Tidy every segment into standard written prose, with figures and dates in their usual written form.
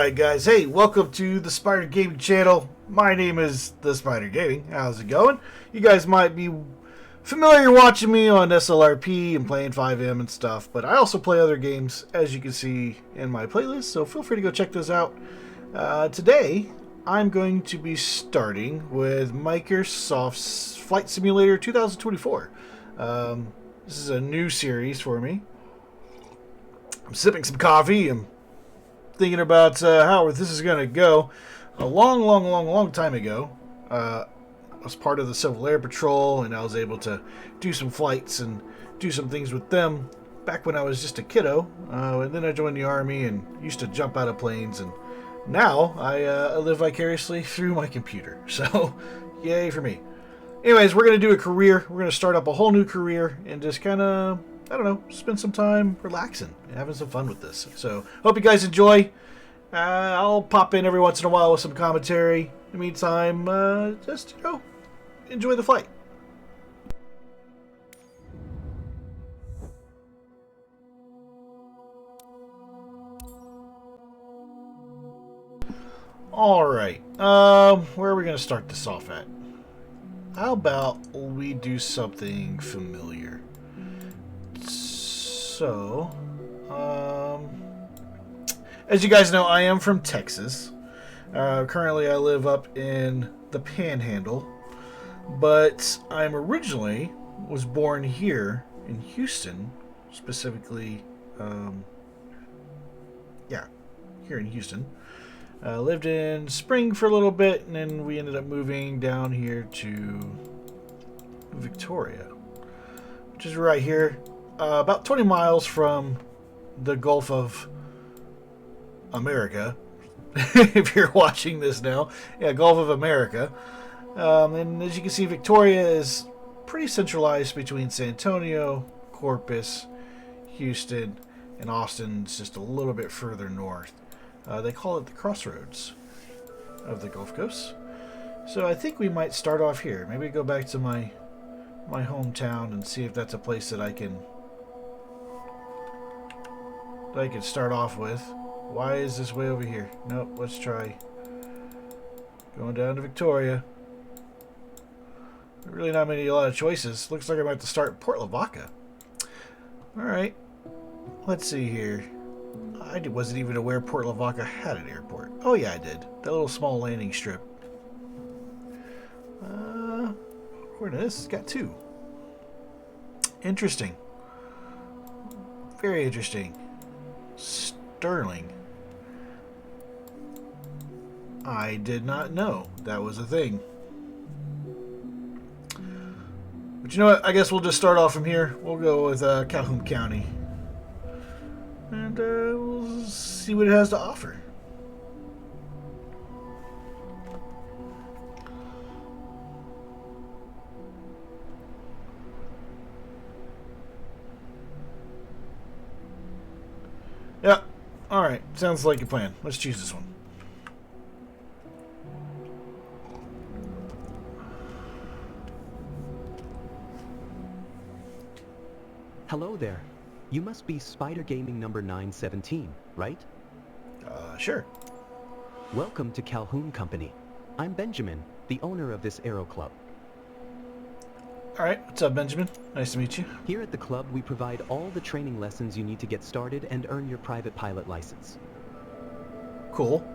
Alright guys, hey, welcome to the Spider Gaming channel. My name is The Spider Gaming. How's it going? You guys might be familiar watching me on SLRP and playing 5M and stuff, but I also play other games, as you can see in my playlist, so feel free to go check those out. Today, I'm going to be starting with Microsoft's Flight Simulator 2024. This is a new series for me. I'm sipping some coffee and thinking about how this is going to go. A long time ago, I was part of the Civil Air Patrol, and I was able to do some flights and do some things with them back when I was just a kiddo. And then I joined the Army and used to jump out of planes, and now I live vicariously through my computer. So, yay for me. Anyways, we're going to do a career. We're going to start up a whole new career and just kind of, I don't know, spend some time relaxing and having some fun with this. So, hope you guys enjoy. I'll pop in every once in a while with some commentary. In the meantime, just, enjoy the flight. Alright, where are we going to start this off at? How about we do something familiar? So, as you guys know, I am from Texas. Currently, I live up in the Panhandle, but I'm originally was born here in Houston, specifically, here in Houston. Lived in Spring for a little bit, and then we ended up moving down here to Victoria, which is right here, about 20 miles from the Gulf of America. If you're watching this now, yeah, Gulf of America. And as you can see, Victoria is pretty centralized between San Antonio, Corpus, Houston, and Austin's just a little bit further north. They call it the crossroads of the Gulf Coast. So I think we might start off here. Maybe go back to my hometown and see if that's a place that I can start off with. Why is this way over here? Nope, let's try going down to Victoria. Really not a lot of choices. Looks like I might have to start in Port Lavaca. Alright. Let's see here. I wasn't even aware Port Lavaca had an airport. Oh yeah, I did. That little small landing strip. According to this, it's got two. Interesting. Very interesting. Sterling. I did not know that was a thing. But you know what? I guess we'll just start off from here. We'll go with Calhoun County. And we'll see what it has to offer. Yeah. Alright. Sounds like a plan. Let's choose this one. Hello there. You must be Spider Gaming number 917, right? Sure. Welcome to Calhoun Company. I'm Benjamin, the owner of this aero club. Alright, what's up, Benjamin? Nice to meet you. Here at the club, we provide all the training lessons you need to get started and earn your private pilot license. Cool.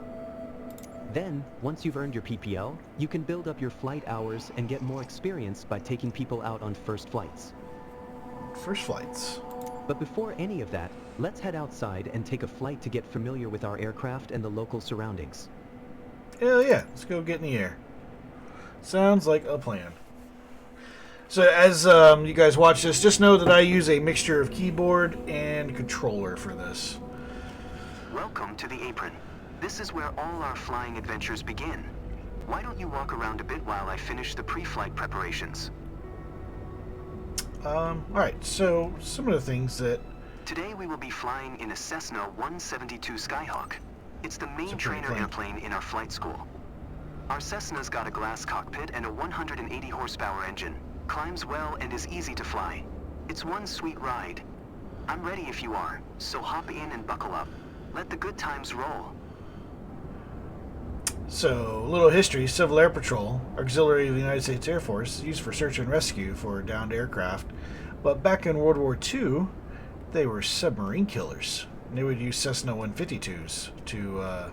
Then, once you've earned your PPL, you can build up your flight hours and get more experience by taking people out on first flights. First flights. But before any of that, let's head outside and take a flight to get familiar with our aircraft and the local surroundings. Hell yeah, let's go get in the air. Sounds like a plan. So as you guys watch this, just know that I use a mixture of keyboard and controller for this. Welcome to the apron. This is where all our flying adventures begin. Why don't you walk around a bit while I finish the pre-flight preparations? Alright, so some of the things that... Today we will be flying in a Cessna 172 Skyhawk. It's the main trainer airplane in our flight school. Our Cessna's got a glass cockpit and a 180 horsepower engine. Climbs well and is easy to fly. It's one sweet ride. I'm ready if you are, so hop in and buckle up. Let the good times roll. So, a little history. Civil Air Patrol, auxiliary of the United States Air Force, used for search and rescue for downed aircraft. But back in World War II, they were submarine killers. And they would use Cessna 152s to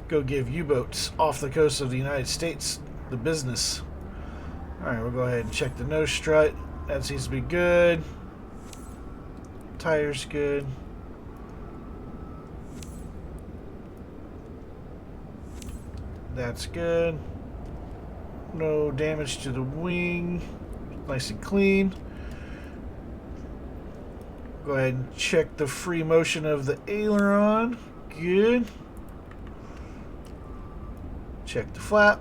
go give U-boats off the coast of the United States the business. Alright, we'll go ahead and check the nose strut. That seems to be good. Tires good. That's good. No damage to the wing. Nice and clean. Go ahead and check the free motion of the aileron. Good. Check the flap.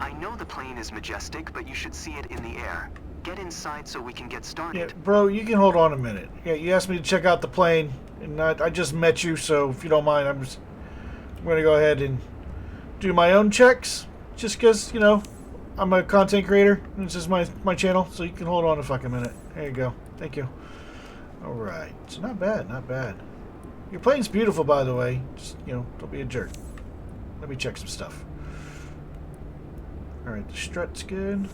I know the plane is majestic, but you should see it in the air. Get inside so we can get started. Yeah, bro, you can hold on a minute. Yeah, you asked me to check out the plane, and I just met you, so if you don't mind, I'm going to go ahead and do my own checks, just because, you know, I'm a content creator, and this is my channel, so you can hold on a fucking minute. There you go. Thank you. Alright, so not bad, not bad. Your plane's beautiful, by the way. Just, you know, don't be a jerk. Let me check some stuff. Alright, the strut's good.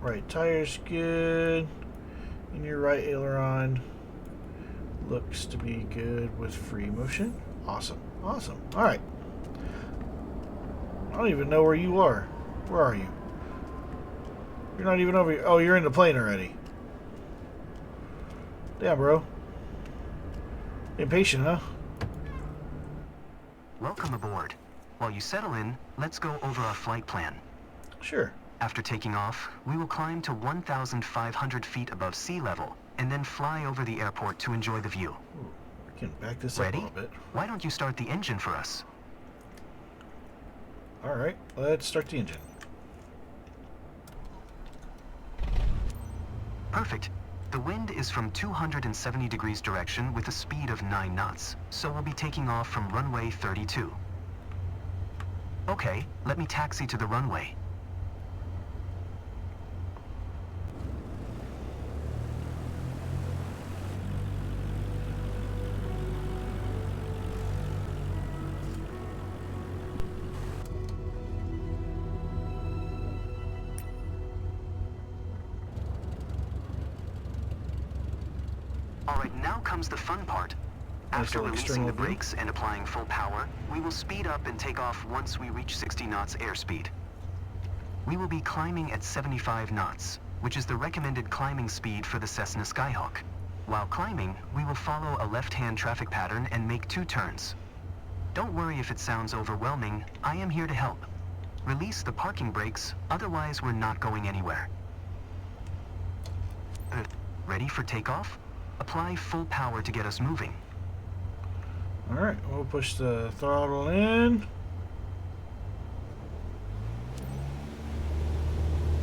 Right tire's good. And your right aileron looks to be good with free motion. Awesome. Awesome. Alright. I don't even know where you are. Where are you? You're not even over here. Oh, you're in the plane already. Damn, bro. Impatient, huh? Welcome aboard. While you settle in, let's go over our flight plan. Sure. After taking off, we will climb to 1,500 feet above sea level, and then fly over the airport to enjoy the view. Ooh, we can back this up a little bit. Why don't you start the engine for us? Alright, let's start the engine. Perfect. The wind is from 270 degrees direction with a speed of 9 knots, so we'll be taking off from runway 32. Okay, let me taxi to the runway. Alright, now comes the fun part. After releasing the brakes and applying full power, we will speed up and take off once we reach 60 knots airspeed. We will be climbing at 75 knots, which is the recommended climbing speed for the Cessna Skyhawk. While climbing, we will follow a left-hand traffic pattern and make 2 turns. Don't worry if it sounds overwhelming, I am here to help. Release the parking brakes, otherwise we're not going anywhere. Ready for takeoff? Apply full power to get us moving. Alright, we'll push the throttle in.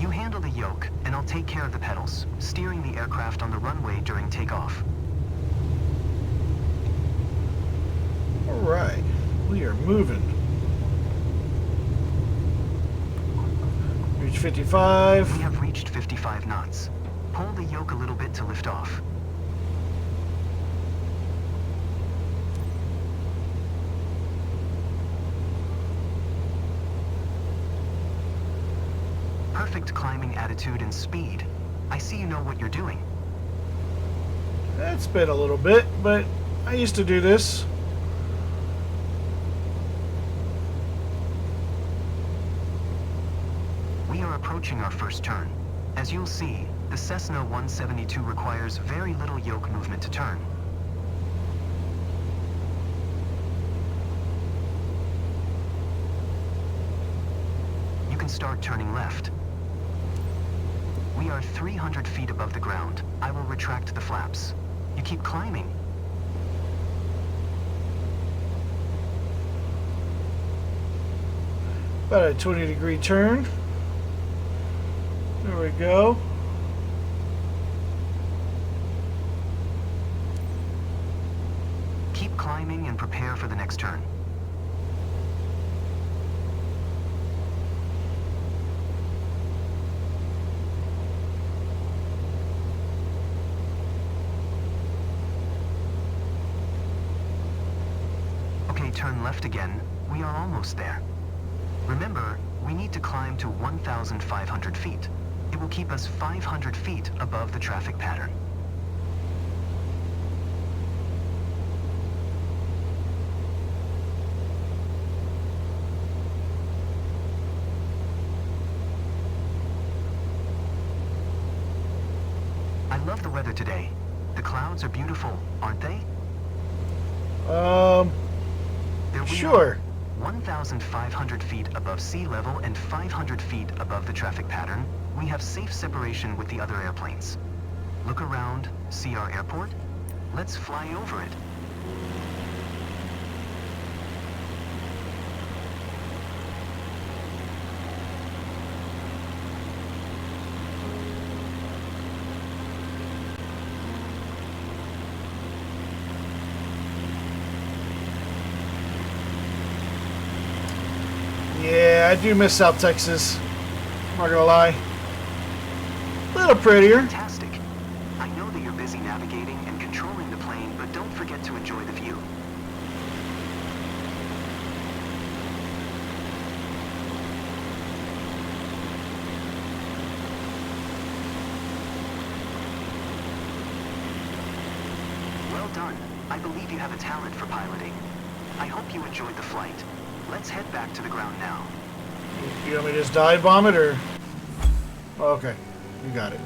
You handle the yoke, and I'll take care of the pedals, steering the aircraft on the runway during takeoff. Alright, we are moving. Reach 55. We have reached 55 knots. Pull the yoke a little bit to lift off. Perfect climbing attitude and speed. I see you know what you're doing. It's been a little bit, but I used to do this. We are approaching our first turn. As you'll see, the Cessna 172 requires very little yoke movement to turn. You can start turning left. We are 300 feet above the ground. I will retract the flaps. You keep climbing. About a 20-degree turn. There we go. Keep climbing and prepare for the next turn. turn left again, we are almost there. Remember, we need to climb to 1,500 feet. It will keep us 500 feet above the traffic pattern. I love the weather today. The clouds are beautiful, aren't they? There we Sure. are, 1,500 feet above sea level and 500 feet above the traffic pattern. We have safe separation with the other airplanes. Look around, see our airport? Let's fly over it. Yeah, I do miss South Texas. I'm not gonna lie. A little prettier. Fantastic. I know that you're busy navigating and controlling the plane, but don't forget to enjoy the view. Well done. I believe you have a talent for piloting. I hope you enjoyed the flight. Let's head back to the ground now. You want me to just dive bomb it, or? Okay, you got it.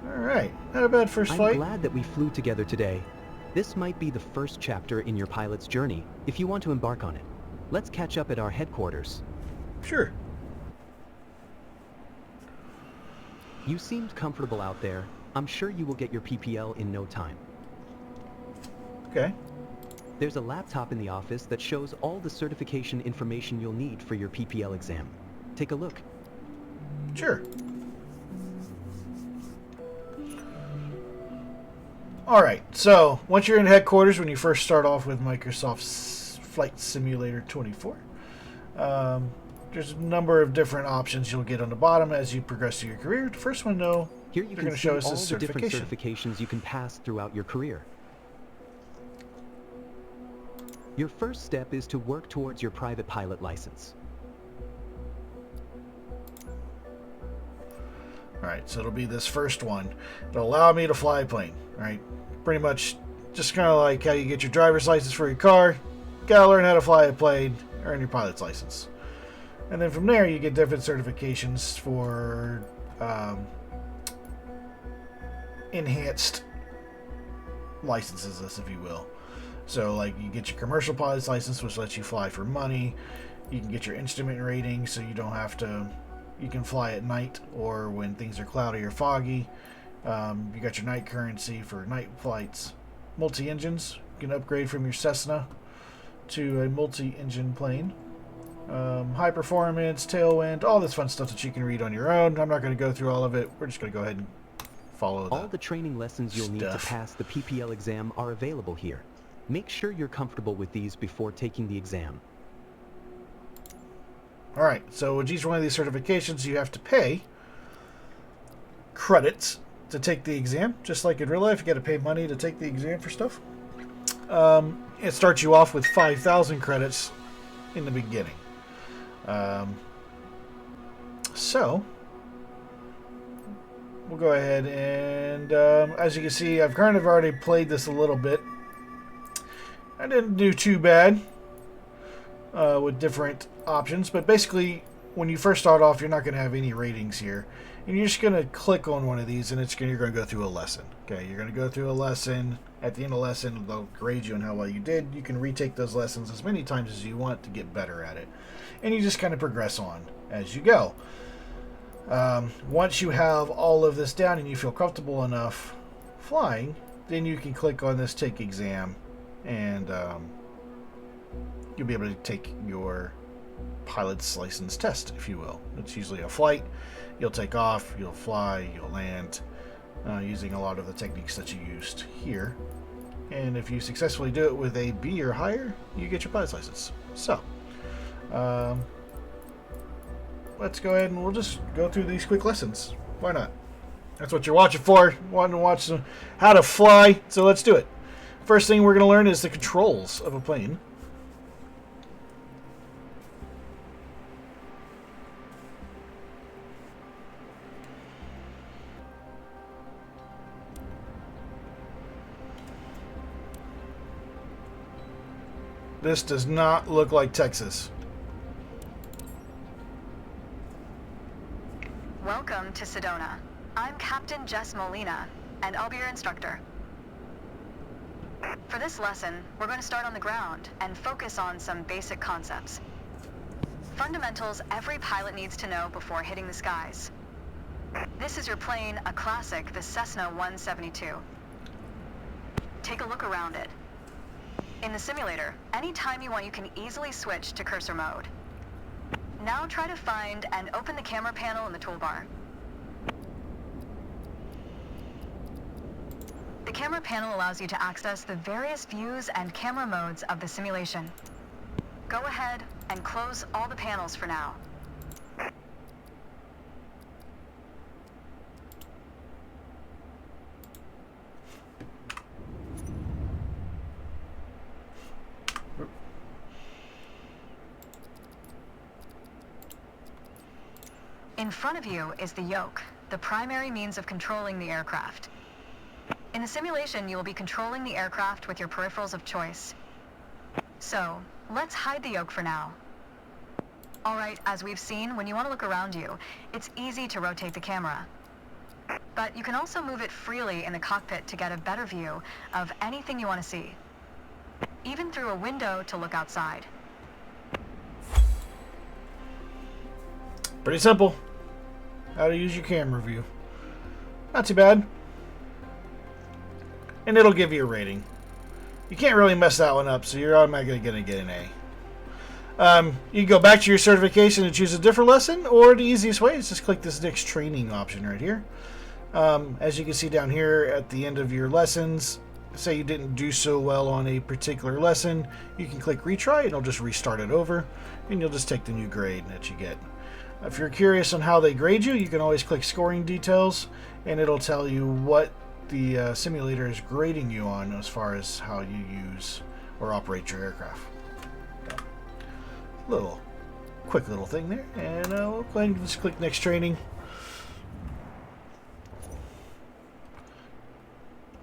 Alright, not a bad first I'm flight. glad that we flew together today. This might be the first chapter in your pilot's journey, if you want to embark on it. Let's catch up at our headquarters. Sure. You seemed comfortable out there. I'm sure you will get your PPL in no time. Okay. There's a laptop in the office that shows all the certification information you'll need for your PPL exam. Take a look. Sure. Alright, so once you're in headquarters, when you first start off with Microsoft's Flight Simulator 24, there's a number of different options you'll get on the bottom as you progress through your career. The first one, though, Here you they're can going to see show us all this the different certification. certifications you can pass throughout your career. Your first step is to work towards your private pilot license. Alright, so it'll be this first one. It'll allow me to fly a plane. Alright, pretty much just kind of like how you get your driver's license for your car. Gotta learn how to fly a plane, earn your pilot's license. And then from there, you get different certifications for enhanced licenses, if you will. So, like, you get your commercial pilot's license, which lets you fly for money. You can get your instrument rating, so you don't have to... You can fly at night or when things are cloudy or foggy. You got your night currency for night flights. Multi-engines. You can upgrade from your Cessna to a multi-engine plane. High performance, tailwind, all this fun stuff that you can read on your own. I'm not going to go through all of it. We're just going to go ahead and follow All the training lessons you'll need to stuff. pass the PPL exam are available here. Make sure you're comfortable with these before taking the exam. Alright, so with each one of these certifications, you have to pay credits to take the exam. Just like in real life, you got to pay money to take the exam for stuff. It starts you off with 5,000 credits in the beginning. So, we'll go ahead and, as you can see, I've kind of already played this a little bit. I didn't do too bad with different options, but basically, when you first start off, you're not going to have any ratings here. And you're just going to click on one of these, and you're going to go through a lesson. Okay, you're going to go through a lesson. At the end of the lesson, they'll grade you on how well you did. You can retake those lessons as many times as you want to get better at it. And you just kind of progress on as you go. Once you have all of this down and you feel comfortable enough flying, then you can click on this Take Exam, and you'll be able to take your pilot's license test, if you will. It's usually a flight. You'll take off, you'll fly, you'll land, using a lot of the techniques that you used here. And if you successfully do it with a B or higher, you get your pilot's license. So, let's go ahead and we'll just go through these quick lessons. Why not? That's what you're watching for. Wanting to watch how to fly, so let's do it. First thing we're going to learn is the controls of a plane. This does not look like Texas. Welcome to Sedona. I'm Captain Jess Molina, and I'll be your instructor. For this lesson, we're going to start on the ground and focus on some basic concepts. Fundamentals every pilot needs to know before hitting the skies. This is your plane, a classic, the Cessna 172. Take a look around it. In the simulator, anytime you want, you can easily switch to cursor mode. Now try to find and open the camera panel in the toolbar. The camera panel allows you to access the various views and camera modes of the simulation. Go ahead and close all the panels for now. In front of you is the yoke, the primary means of controlling the aircraft. In the simulation, you will be controlling the aircraft with your peripherals of choice. So, let's hide the yoke for now. Alright, as we've seen, when you want to look around you, it's easy to rotate the camera. But you can also move it freely in the cockpit to get a better view of anything you want to see. Even through a window to look outside. Pretty simple. How to use your camera view. Not too bad. And it'll give you a rating. You can't really mess that one up, so you're automatically going to get an A. You can go back to your certification and choose a different lesson, or the easiest way is just click this next training option right here. As you can see down here at the end of your lessons, say you didn't do so well on a particular lesson, you can click retry and it'll just restart it over, and you'll just take the new grade that you get. If you're curious on how they grade you, you can always click scoring details, and it'll tell you what the simulator is grading you on as far as how you use or operate your aircraft. So, quick little thing there, and we'll go ahead and just click next training.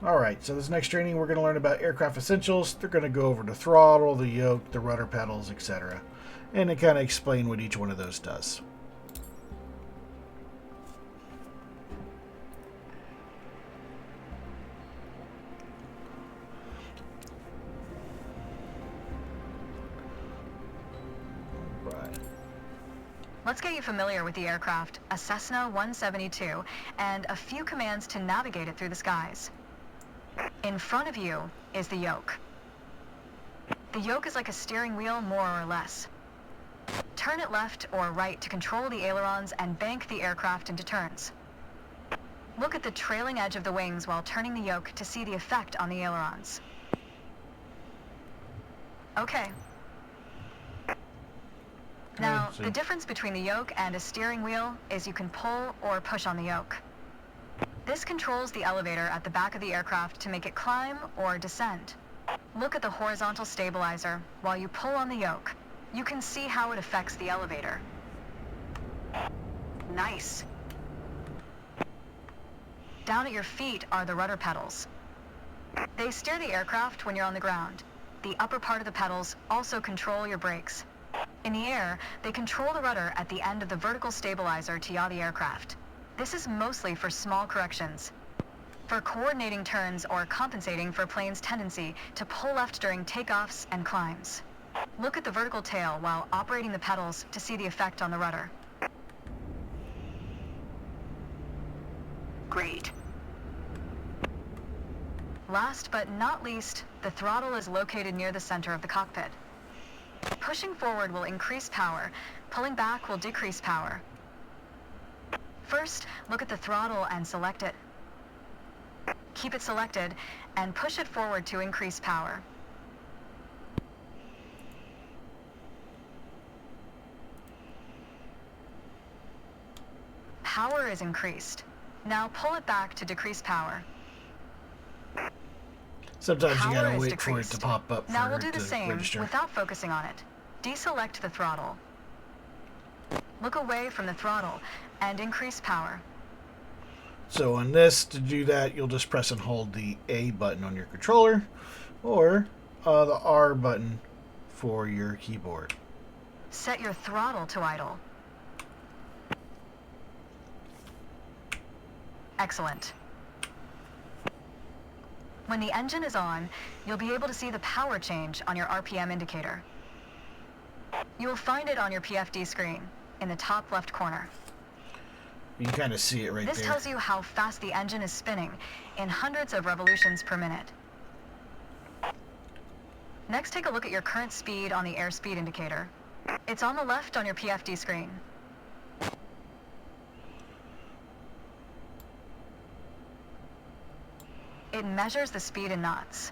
Alright, so this next training we're going to learn about aircraft essentials. They're going to go over the throttle, the yoke, the rudder pedals, etc. And they kind of explain what each one of those does. Let's get you familiar with the aircraft, a Cessna 172, and a few commands to navigate it through the skies. In front of you is the yoke. The yoke is like a steering wheel, more or less. Turn it left or right to control the ailerons and bank the aircraft into turns. Look at the trailing edge of the wings while turning the yoke to see the effect on the ailerons. Okay. Now, the difference between the yoke and a steering wheel is you can pull or push on the yoke. This controls the elevator at the back of the aircraft to make it climb or descend. Look at the horizontal stabilizer while you pull on the yoke. You can see how it affects the elevator. Nice. Down at your feet are the rudder pedals. They steer the aircraft when you're on the ground. The upper part of the pedals also control your brakes. In the air, they control the rudder at the end of the vertical stabilizer to yaw the aircraft. This is mostly for small corrections. For coordinating turns or compensating for a plane's tendency to pull left during takeoffs and climbs. Look at the vertical tail while operating the pedals to see the effect on the rudder. Great. Last but not least, the throttle is located near the center of the cockpit. Pushing forward will increase power, pulling back will decrease power. First, look at the throttle and select it. Keep it selected and push it forward to increase power. Power is increased. Now pull it back to decrease power. Sometimes you Power gotta is wait for it decreased. to pop up Now for we'll it do the to same register. without focusing on it. Deselect the throttle. Look away from the throttle and increase power. So on this, to do that, you'll just press and hold the A button on your controller, or the R button for your keyboard. Set your throttle to idle. Excellent. When the engine is on, you'll be able to see the power change on your RPM indicator. You will find it on your PFD screen in the top left corner. You can kind of see it right This there. tells you how fast the engine is spinning in hundreds of revolutions per minute. Next, take a look at your current speed on the airspeed indicator. It's on the left on your PFD screen. It measures the speed in knots.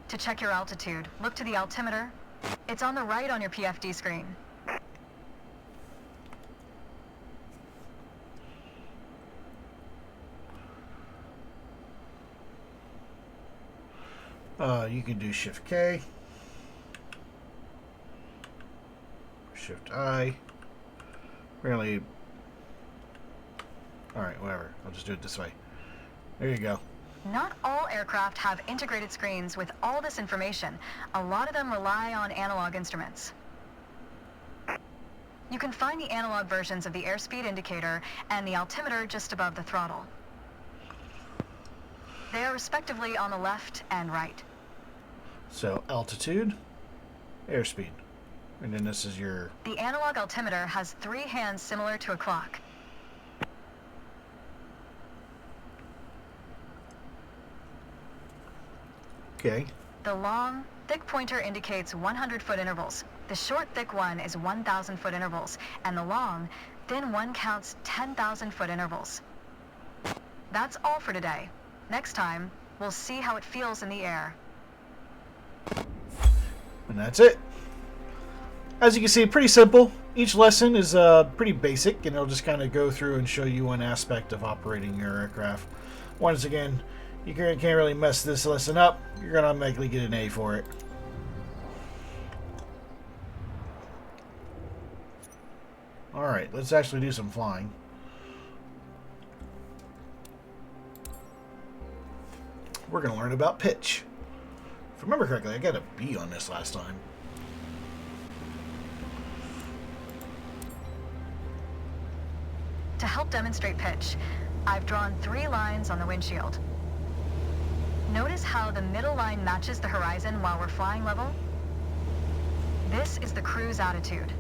To check your altitude, look to the altimeter. It's on the right on your PFD screen. You can do Shift K, Shift I. Really. Alright, whatever. I'll just do it this way. There you go. Not all aircraft have integrated screens with all this information. A lot of them rely on analog instruments. You can find the analog versions of the airspeed indicator and the altimeter just above the throttle. They are respectively on the left and right. So altitude, airspeed. And then this is your... The analog altimeter has 3 hands similar to a clock. Okay. The long, thick pointer indicates 100-foot intervals. The short, thick one is 1,000-foot intervals. And the long, thin one counts 10,000-foot intervals. That's all for today. Next time, we'll see how it feels in the air. And that's it. As you can see, pretty simple. Each lesson is pretty basic, and it'll just kind of go through and show you one aspect of operating your aircraft. Once again, you can't really mess this lesson up. You're going to automatically get an A for it. Alright, let's actually do some flying. We're going to learn about pitch. If I remember correctly, I got a B on this last time. To help demonstrate pitch, I've drawn 3 lines on the windshield. Notice how the middle line matches the horizon while we're flying level? This is the cruise attitude.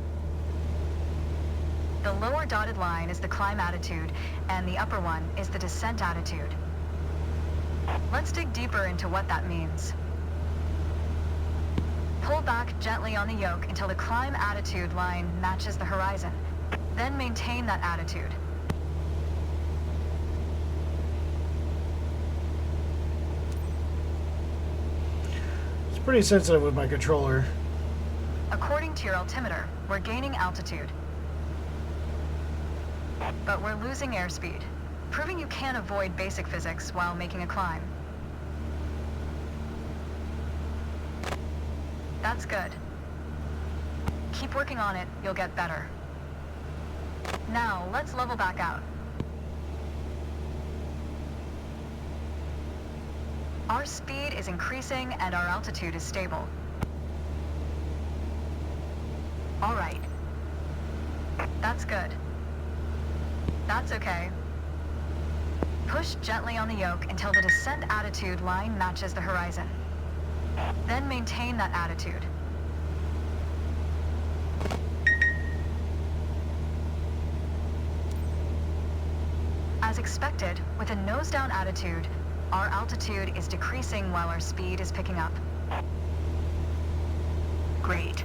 The lower dotted line is the climb attitude, and the upper one is the descent attitude. Let's dig deeper into what that means. Pull back gently on the yoke until the climb attitude line matches the horizon. Then maintain that attitude. It's pretty sensitive with my controller. According to your altimeter, we're gaining altitude. But we're losing airspeed, proving you can avoid basic physics while making a climb. That's good. Keep working on it, you'll get better. Now, let's level back out. Our speed is increasing and our altitude is stable. All right. That's good. That's okay. Push gently on the yoke until the descent attitude line matches the horizon. Then maintain that attitude. As expected, with a nose-down attitude, our altitude is decreasing while our speed is picking up. Great.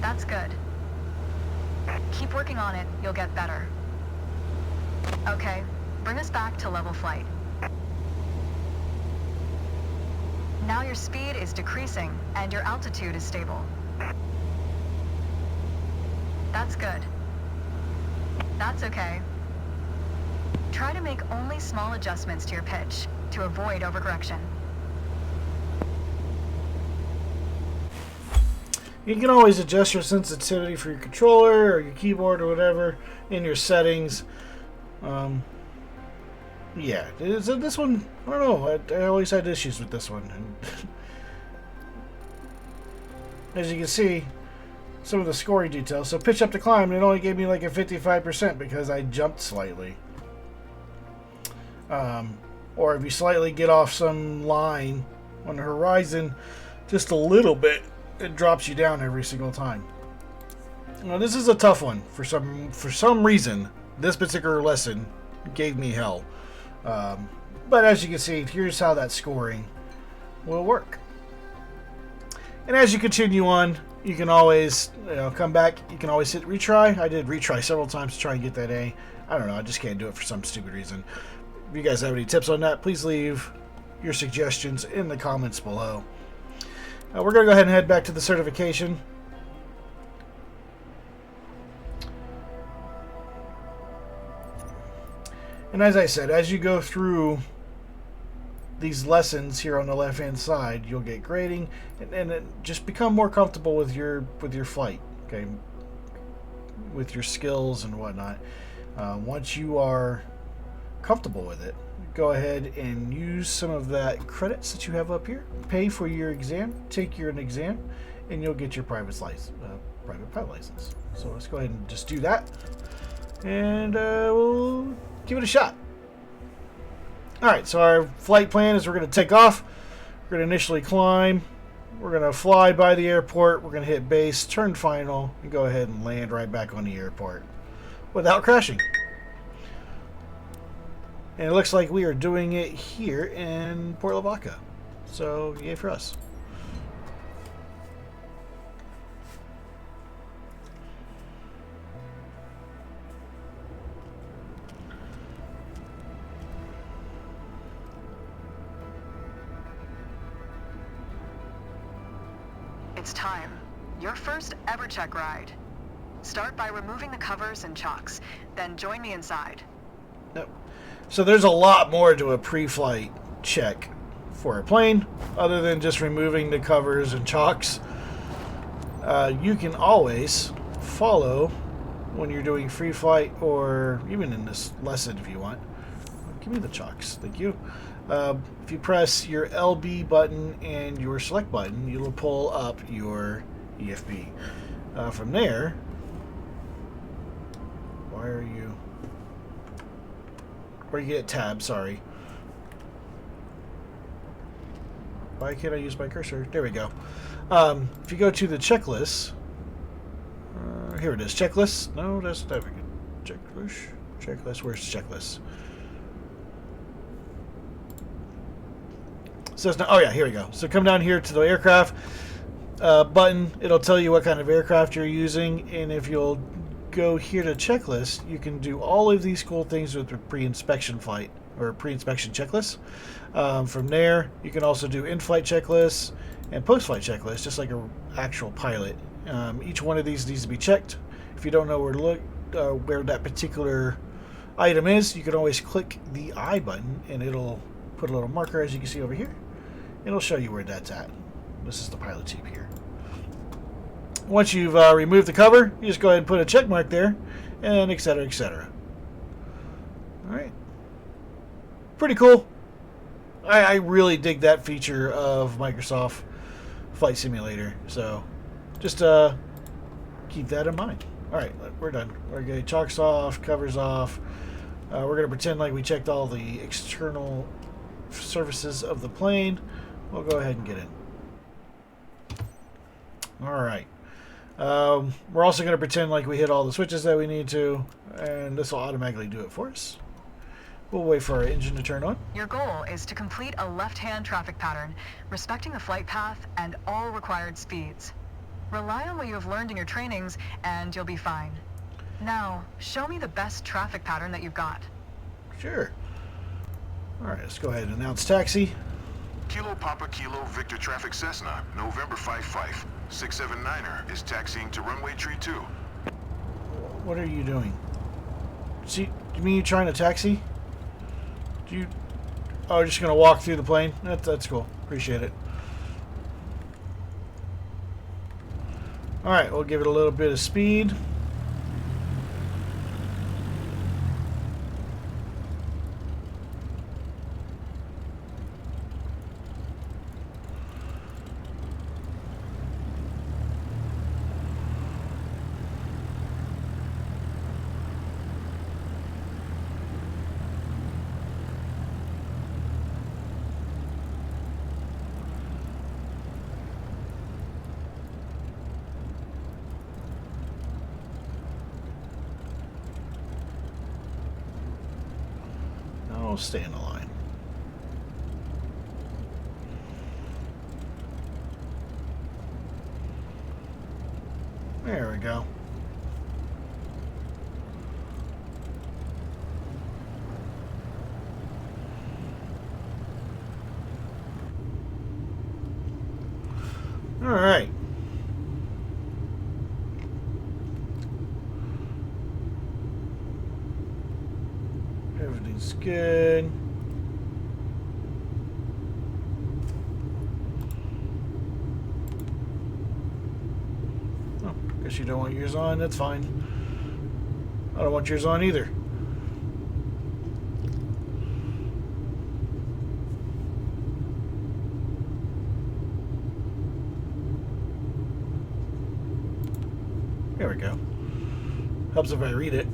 That's good. Keep working on it, you'll get better. Okay, bring us back to level flight. Now your speed is decreasing and your altitude is stable. That's good. That's okay. Try to make only small adjustments to your pitch to avoid overcorrection. You can always adjust your sensitivity for your controller or your keyboard or whatever in your settings. Yeah, this one, I don't know, I always had issues with this one. And as you can see, some of the scoring details. So pitch up to climb, it only gave me like a 55% because I jumped slightly. Or if you slightly get off some line on the horizon just a little bit, it drops you down every single time. Now this is a tough one for some reason. This particular lesson gave me hell. But as you can see, here's how that scoring will work. And as you continue on, you can always come back. You can always hit retry. I did retry several times to try and get that A. I don't know, I just can't do it for some stupid reason. If you guys have any tips on that, please leave your suggestions in the comments below. We're going to go ahead and head back to the certification. And as I said, as you go through these lessons here on the left hand side, you'll get grading and just become more comfortable with your flight, okay, with your skills and whatnot. Once you are comfortable with it, go ahead and use some of that credits that you have up here, pay for your exam, take an exam, and you'll get your private pilot license. So let's go ahead and just do that, and we'll give it a shot. Alright, so our flight plan is we're going to take off. We're going to initially climb. We're going to fly by the airport. We're going to hit base, turn final, and go ahead and land right back on the airport without crashing. And it looks like we are doing it here in Port Lavaca. So, yay for us. It's time. Your first ever check ride. Start by removing the covers and chocks, then join me inside. Nope. So there's a lot more to a pre-flight check for a plane, other than just removing the covers and chocks. You can always follow when you're doing free flight, or even in this lesson if you want. Give me the chocks, thank you. If you press your LB button and your select button, you'll pull up your EFB. From there, why are you... Or you get tab, sorry. Why can't I use my cursor? There we go. If you go to the checklist, here it is, checklist. No, that's not very good. Checklist, where's the checklist? So it's not, oh yeah, here we go. So come down here to the aircraft button. It'll tell you what kind of aircraft you're using, and if you'll go here to checklist, you can do all of these cool things with the pre-inspection flight or pre-inspection checklist. From there, you can also do in-flight checklists and post-flight checklists, just like an actual pilot. Each one of these needs to be checked. If you don't know where to look, where that particular item is, you can always click the I button, and it'll put a little marker, as you can see over here. It'll show you where that's at. This is the pilot jeep here. Once you've removed the cover, you just go ahead and put a check mark there, and etc., etc. Alright. Pretty cool. I really dig that feature of Microsoft Flight Simulator, so just keep that in mind. Alright, we're done. We're going to chalks off, covers off. We're going to pretend like we checked all the external surfaces of the plane. We'll go ahead and get in. Alright. We're also going to pretend like we hit all the switches that we need to, and this will automatically do it for us. We'll wait for our engine to turn on. Your goal is to complete a left-hand traffic pattern, respecting the flight path and all required speeds. Rely on what you have learned in your trainings, and you'll be fine. Now, show me the best traffic pattern that you've got. Sure. Alright, let's go ahead and announce taxi. Kilo Papa Kilo Victor Traffic Cessna, November 55. 679er is taxiing to runway tree 2. What are you doing? See, you mean you're trying to taxi? Do you? Oh, you're just gonna walk through the plane? That's cool. Appreciate it. All right, we'll give it a little bit of speed. No, stay in the line. There we go. All right. Everything's good. Oh, guess you don't want yours on. That's fine. I don't want yours on either. There we go. Helps if I read it.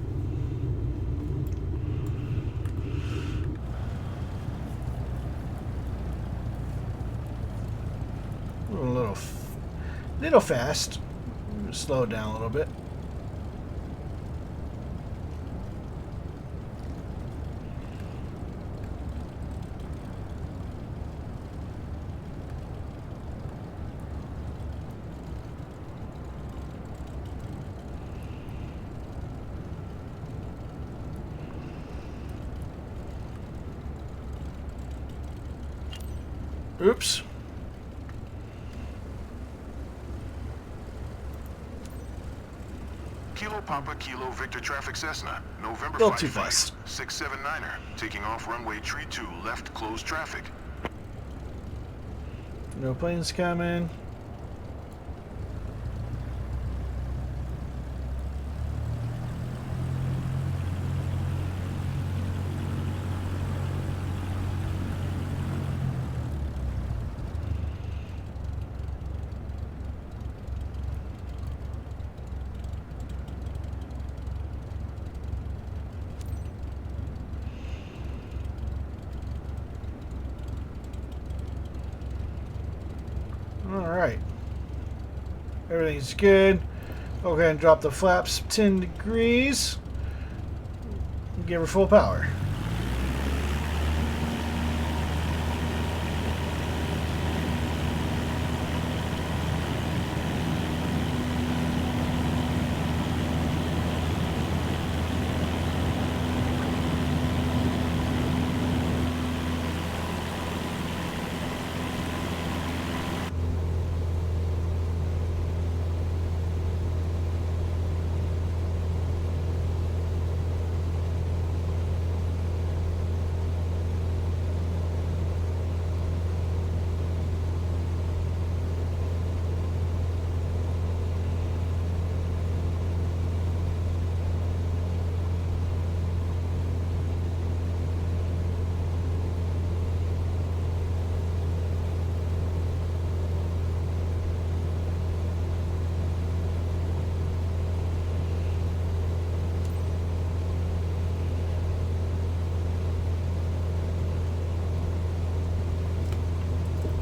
A little fast. Slow it down a little bit. Oops. Kilo Papa Kilo Victor Traffic Cessna, November Little too 55, fast. 679er, taking off runway tree 2, left closed traffic. No planes coming. Alright. Everything's good. Go ahead and drop the flaps 10 degrees. Give her full power.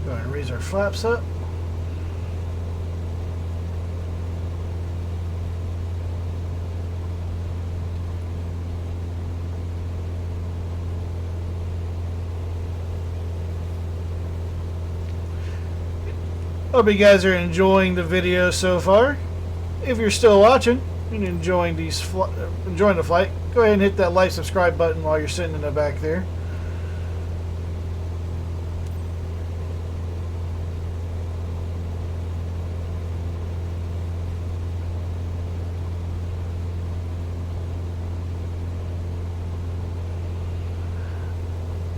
Go ahead and raise our flaps up. Hope you guys are enjoying the video so far. If you're still watching and enjoying the flight, go ahead and hit that like, subscribe button while you're sitting in the back there.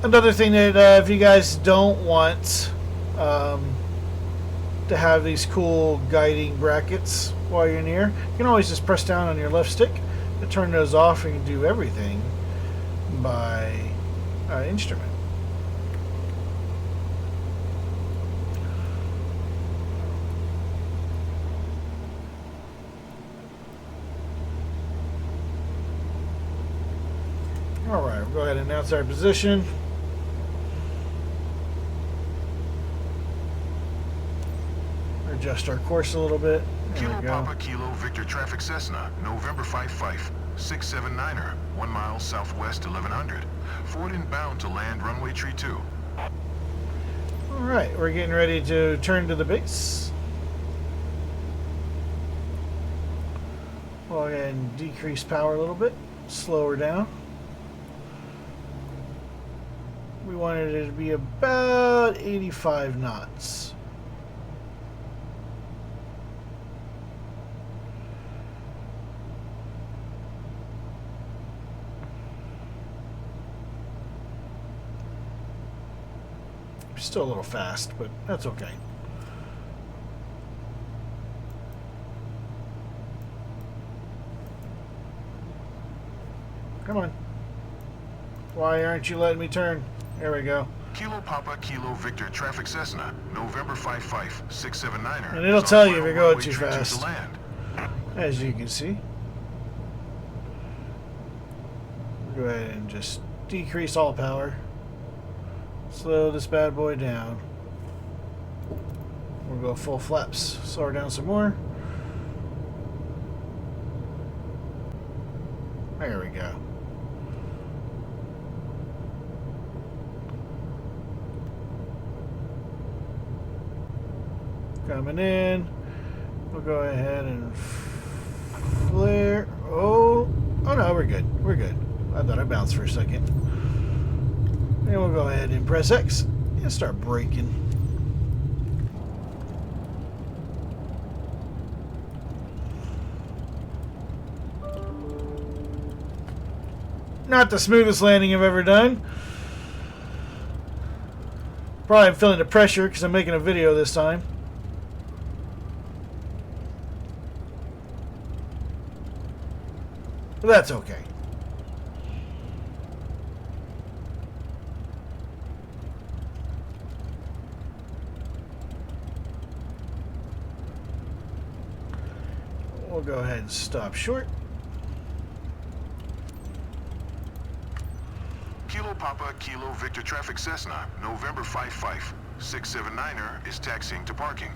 Another thing that if you guys don't want to have these cool guiding brackets while you're near, you can always just press down on your left stick to turn those off, and you can do everything by instrument. Alright, we'll go ahead and announce our position. Adjust our course a little bit. There Kilo we go. Papa Kilo Victor Traffic Cessna, November 55, 679er, 1 mile southwest 1100. Forward inbound to land runway tree 2. Alright, we're getting ready to turn to the base. We'll go ahead and decrease power a little bit, slow her down. We wanted it to be about 85 knots. Still a little fast, but that's okay. Come on. Why aren't you letting me turn? There we go. Kilo Papa Kilo Victor Traffic Cessna, November 55, 679er. And it'll is tell on you if final you're going runway too tree 2 fast. to land. As you can see. Go ahead and just decrease all power. Slow this bad boy down. We'll go full flaps. Slow her down some more. There we go. Coming in. We'll go ahead and flare. Oh no, we're good. We're good. I thought I bounced for a second. And we'll go ahead and press X and start braking. Not the smoothest landing I've ever done. Probably I'm feeling the pressure because I'm making a video this time. But that's okay. We'll go ahead and stop short. Kilo Papa Kilo Victor Traffic Cessna, November 55, 679er is taxiing to parking.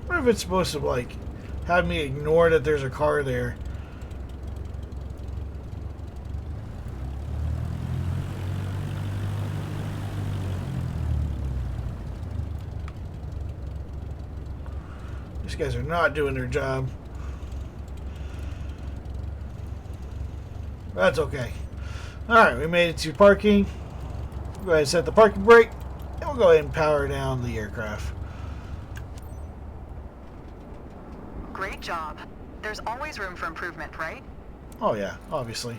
What if it's supposed to, like, have me ignore that there's a car there? These guys are not doing their job. That's okay. Alright, we made it to parking. Go ahead and set the parking brake. And we'll go ahead and power down the aircraft. Great job. There's always room for improvement, right? Oh yeah, obviously.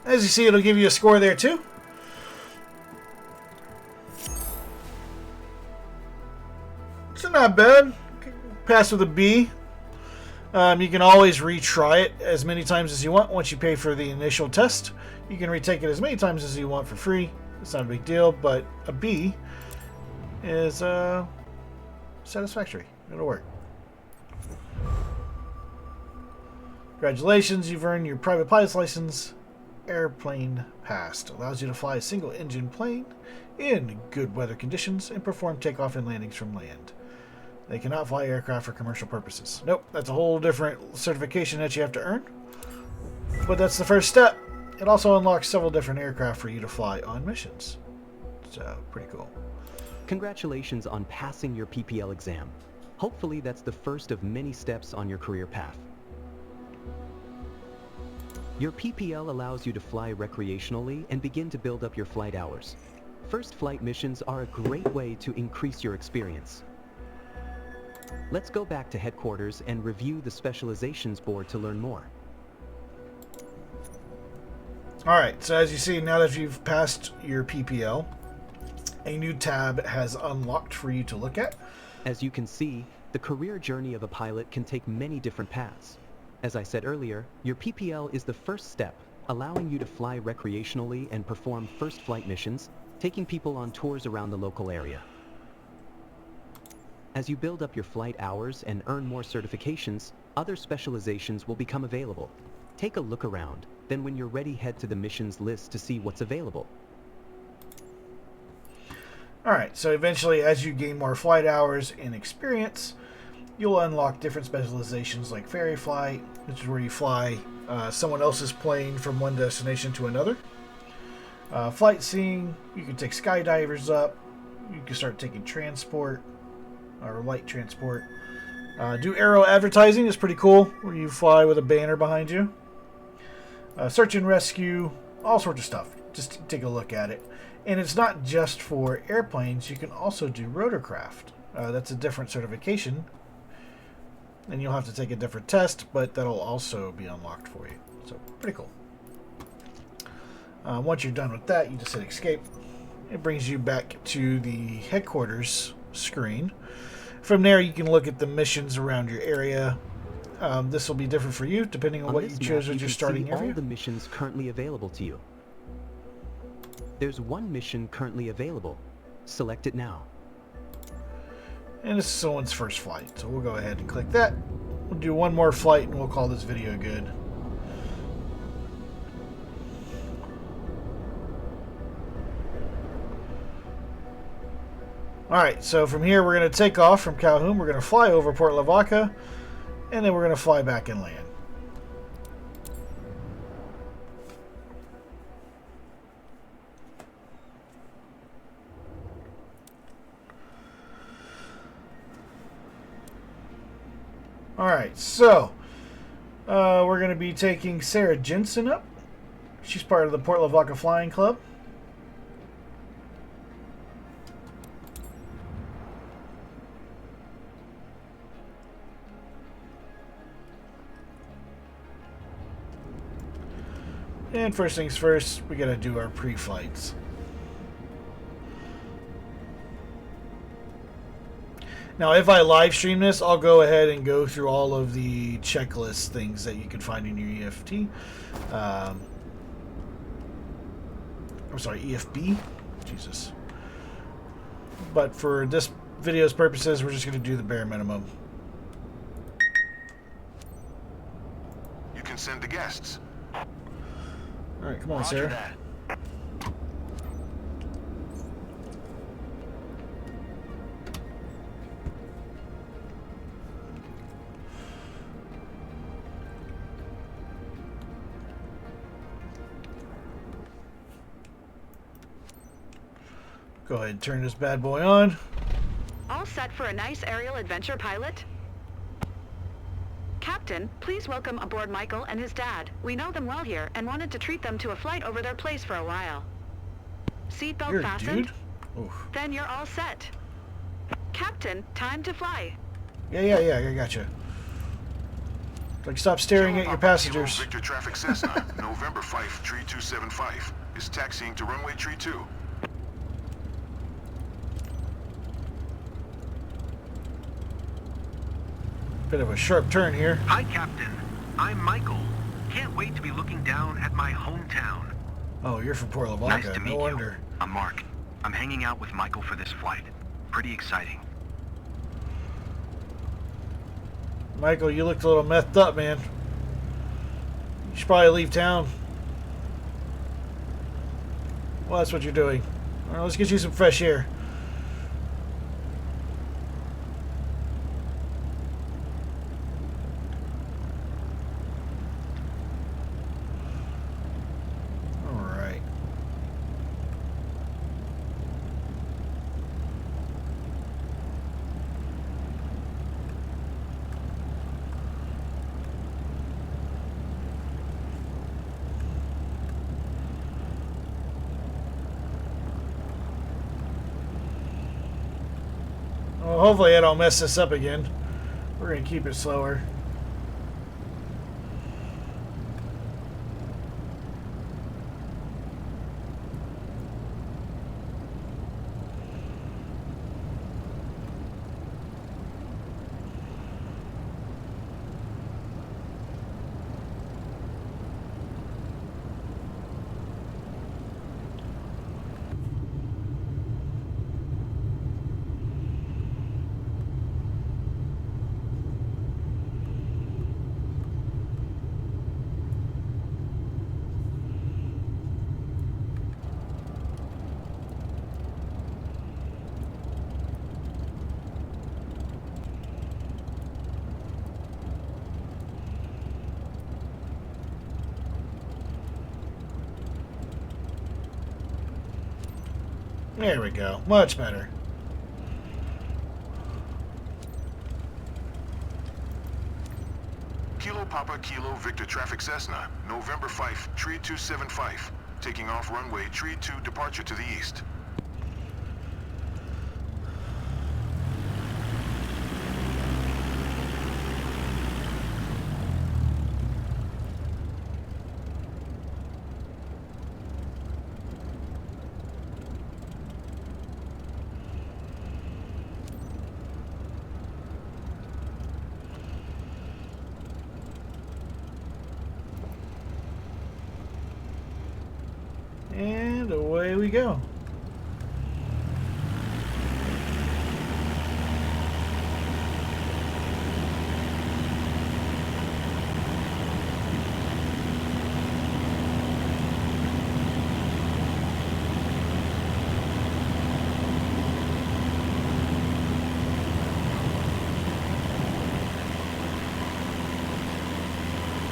As you see, it'll give you a score there too. So not bad. Pass with a B. You can always retry it as many times as you want. Once you pay for the initial test, you can retake it as many times as you want for free. It's not a big deal, but a B is satisfactory. It'll work. Congratulations, you've earned your private pilot's license. Airplane passed. Allows you to fly a single engine plane in good weather conditions and perform takeoff and landings from land. They cannot fly aircraft for commercial purposes. Nope, that's a whole different certification that you have to earn. But that's the first step. It also unlocks several different aircraft for you to fly on missions. So, pretty cool. Congratulations on passing your PPL exam. Hopefully that's the first of many steps on your career path. Your PPL allows you to fly recreationally and begin to build up your flight hours. First flight missions are a great way to increase your experience. Let's go back to headquarters and review the specializations board to learn more. Alright, so as you see, now that you've passed your PPL, a new tab has unlocked for you to look at. As you can see, the career journey of a pilot can take many different paths. As I said earlier, your PPL is the first step, allowing you to fly recreationally and perform first flight missions, taking people on tours around the local area. As you build up your flight hours and earn more certifications, other specializations will become available. Take a look around, then when you're ready, head to the missions list to see what's available. Alright, so eventually as you gain more flight hours and experience, you'll unlock different specializations like ferry flight, which is where you fly someone else's plane from one destination to another. Flight seeing, you can take skydivers up, you can start taking transport, or light transport. Do aero advertising is pretty cool, where you fly with a banner behind you. Search and rescue, all sorts of stuff. Just take a look at it. And it's not just for airplanes, you can also do rotorcraft. That's a different certification, and you'll have to take a different test, but that'll also be unlocked for you. So, pretty cool. Once you're done with that, you just hit escape. It brings you back to the headquarters screen. From there, you can look at the missions around your area. This will be different for you, depending on what you choose as your starting area. All the missions currently available to you. There's one mission currently available. Select it now. And this is someone's first flight, so we'll go ahead and click that. We'll do one more flight, and we'll call this video good. Alright, so from here we're going to take off from Calhoun. We're going to fly over Port Lavaca, and then we're going to fly back and land. Alright, so we're going to be taking Sarah Jensen up. She's part of the Port Lavaca Flying Club. And first things first, we got to do our pre-flights. Now, if I live stream this, I'll go ahead and go through all of the checklist things that you can find in your EFT. I'm sorry, EFB. Jesus. But for this video's purposes, we're just going to do the bare minimum. You can send the guests. All right, come on, Roger Sarah. that. Go ahead and turn this bad boy on. All set for a nice aerial adventure, pilot? Captain, please welcome aboard Michael and his dad. We know them well here and wanted to treat them to a flight over their place for a while. Seatbelt You're a fastened? dude? Oof. Then you're all set. Captain, time to fly. Yeah, I gotcha. Like, stop staring at your passengers. Victor Traffic Cessna, November 5, 3275, is taxiing to runway tree 2. Bit of a sharp turn here. Hi, Captain. I'm Michael. Can't wait to be looking down at my hometown. Oh, you're from Port Lavaca. Nice to meet No you. wonder. I'm Mark. I'm hanging out with Michael for this flight. Pretty exciting. Michael, you looked a little methed up, man. You should probably leave town. Well, that's what you're doing. All right, let's get you some fresh air. All right. Well, hopefully I don't mess this up again. We're going to keep it slower. There we go. Much better. Kilo Papa Kilo Victor Traffic Cessna, November 5, Tree 275. Taking off runway Tree 2, departure to the east. And away we go.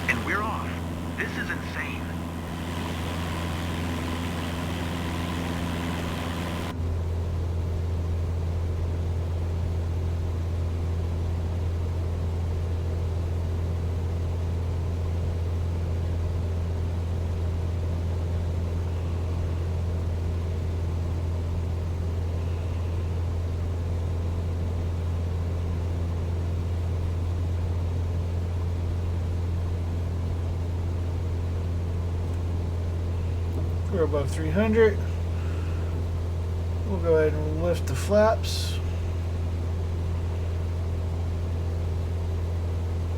And we're off. This is insane. We're above 300. We'll go ahead and lift the flaps.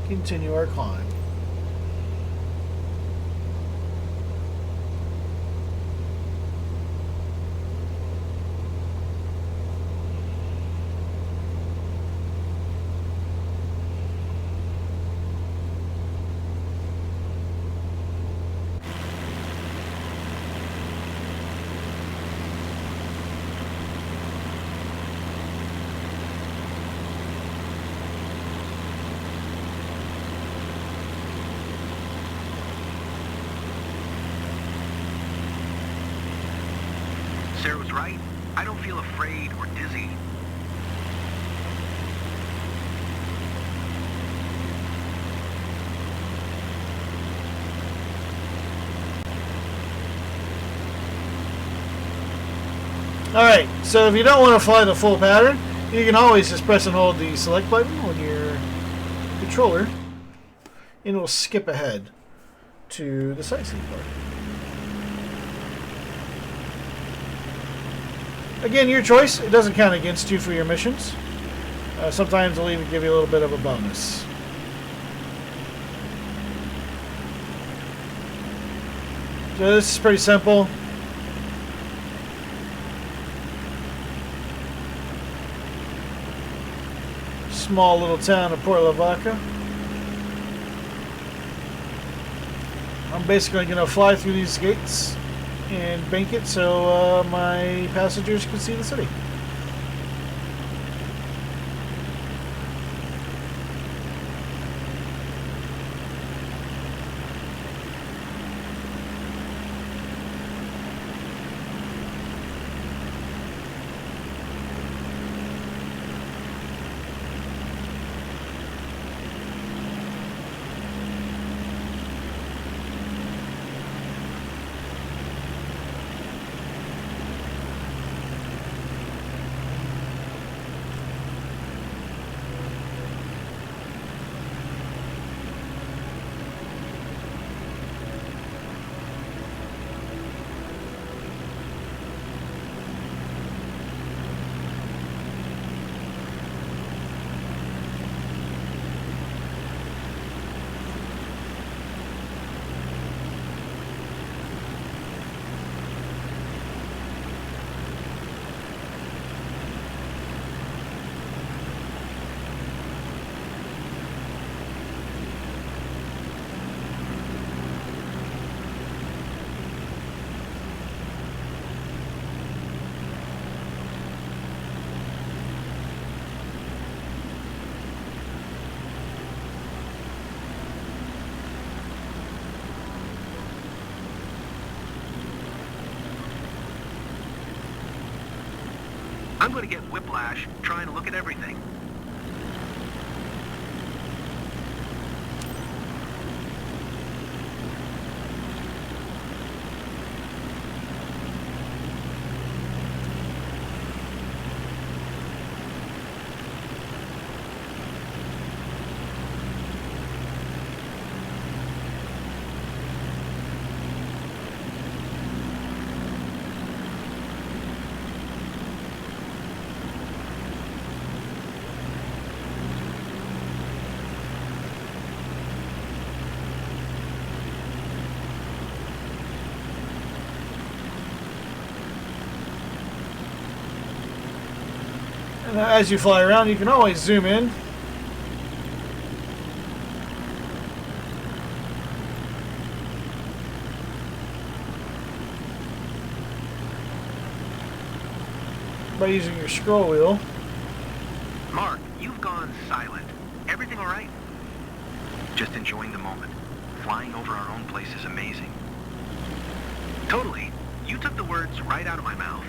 Continue our climb. Sarah was right. I don't feel afraid or dizzy. Alright, so if you don't want to fly the full pattern, you can always just press and hold the select button on your controller, and it will skip ahead to the sightseeing part. Again, your choice. It doesn't count against you for your missions. Sometimes they'll even give you a little bit of a bonus. So this is pretty simple. Small little town of Port Lavaca. I'm basically going to fly through these gates and bank it so my passengers can see the city. I'm going to get whiplash trying to look at everything. And as you fly around, you can always zoom in. By using your scroll wheel. Mark, you've gone silent. Everything all right? Just enjoying the moment. Flying over our own place is amazing. Totally. You took the words right out of my mouth.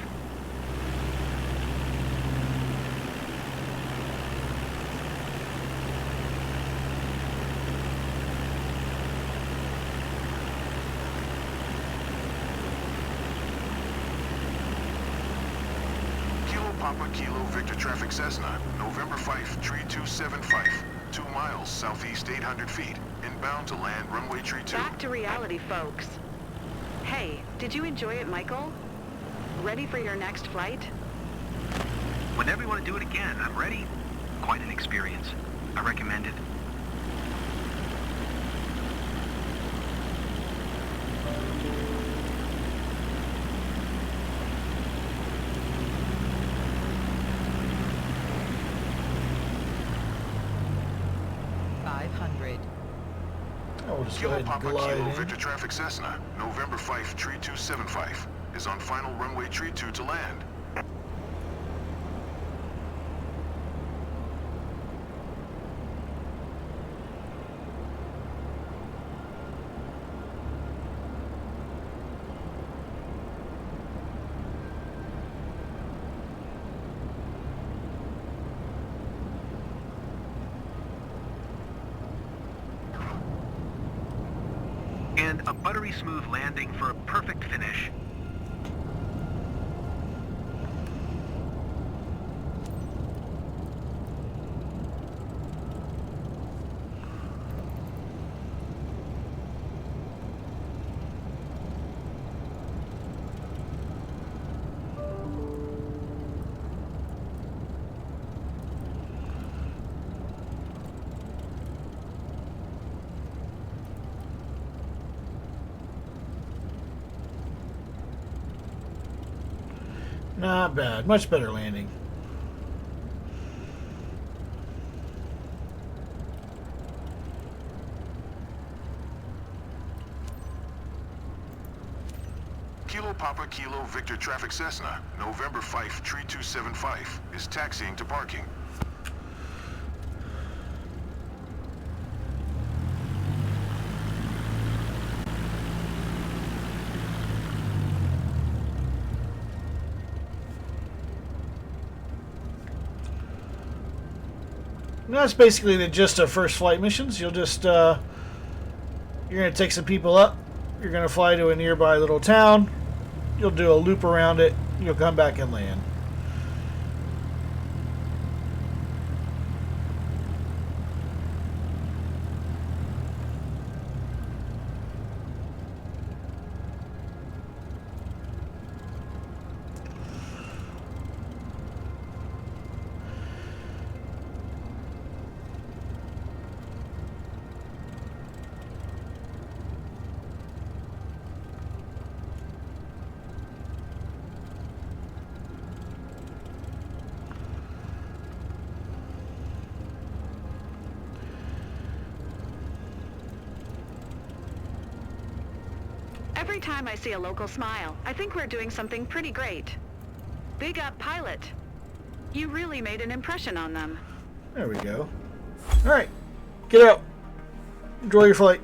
Papa Kilo Victor Traffic Cessna, November 5, 3275, 2 miles southeast 800 feet, inbound to land runway tree 2. Back to reality, folks. Hey, did you enjoy it, Michael? Ready for your next flight? Whenever you want to do it again, I'm ready. Quite an experience. I recommend it. I'll just go Kilo ahead and Papa glide Kilo in. Victor Traffic Cessna, November 5, 3275, is on final runway tree 2 to land. And a buttery smooth landing for a perfect finish. Not bad. Much better landing. Kilo Papa Kilo Victor Traffic Cessna, November 5 3275, is taxiing to parking. And that's basically the gist of first flight missions. You'll just, you're going to take some people up. You're going to fly to a nearby little town. You'll do a loop around it. You'll come back and land. Every time I see a local smile, I think we're doing something pretty great. Big up, pilot. You really made an impression on them. There we go. Alright. Get out. Enjoy your flight.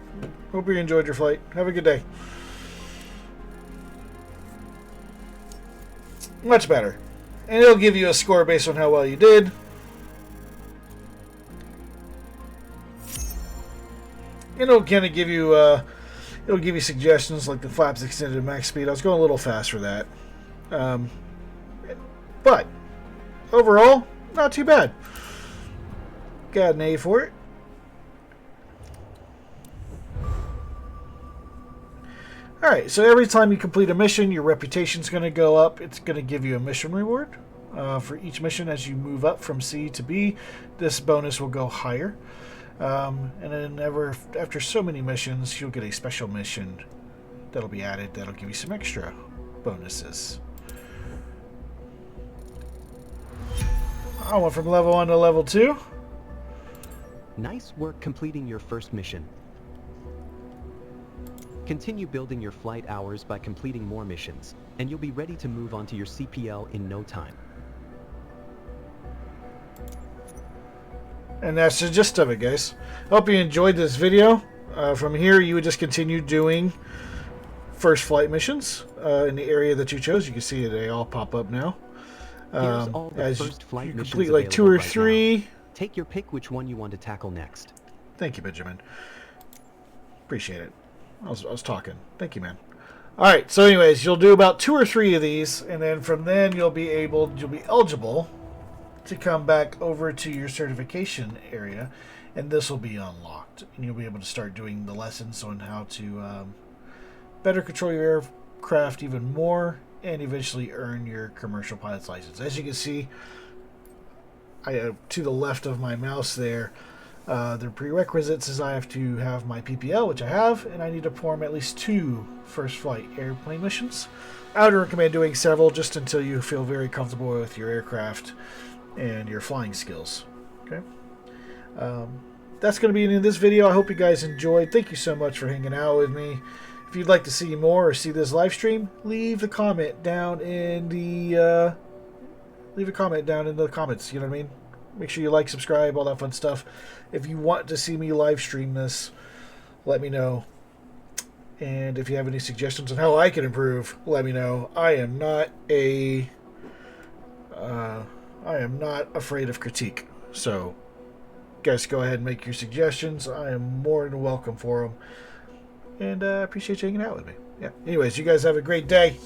Hope you enjoyed your flight. Have a good day. Much better. And it'll give you a score based on how well you did. It'll kind of give you, it'll give you suggestions like the flaps extended max speed. I was going a little fast for that. But overall, not too bad. Got an A for it. Alright, so every time you complete a mission, your reputation's going to go up. It's going to give you a mission reward. For each mission as you move up from C to B, this bonus will go higher. And then after so many missions, you'll get a special mission that'll be added that'll give you some extra bonuses. I went from level 1 to level 2. Nice work completing your first mission. Continue building your flight hours by completing more missions, and you'll be ready to move on to your CPL in no time. And that's the gist of it, guys. Hope you enjoyed this video. From here, you would just continue doing first flight missions in the area that you chose. You can see they all pop up now. Here's all the As first flight you missions complete like 2 or available right 3. now. Take your pick which one you want to tackle next. Thank you, Benjamin. Appreciate it. I was talking. Thank you, man. All right. So, anyways, you'll do about 2 or 3 of these, and then from then you'll be eligible to come back over to your certification area, and this will be unlocked, and you'll be able to start doing the lessons on how to better control your aircraft even more, and eventually earn your commercial pilot's license. As you can see, to the left of my mouse there, the prerequisites is I have to have my PPL, which I have, and I need to perform at least 2 first flight airplane missions. I would recommend doing several just until you feel very comfortable with your aircraft and your flying skills. Okay, that's going to be it in this video. I hope you guys enjoyed. Thank you so much for hanging out with me. If you'd like to see more or see this live stream, leave a comment down in the comments. You know what I mean? Make sure you like, subscribe, all that fun stuff. If you want to see me live stream this, let me know. And if you have any suggestions on how I can improve, let me know. I am not afraid of critique. So, guys, go ahead and make your suggestions. I am more than welcome for them. And I appreciate you hanging out with me. Yeah. Anyways, you guys have a great day.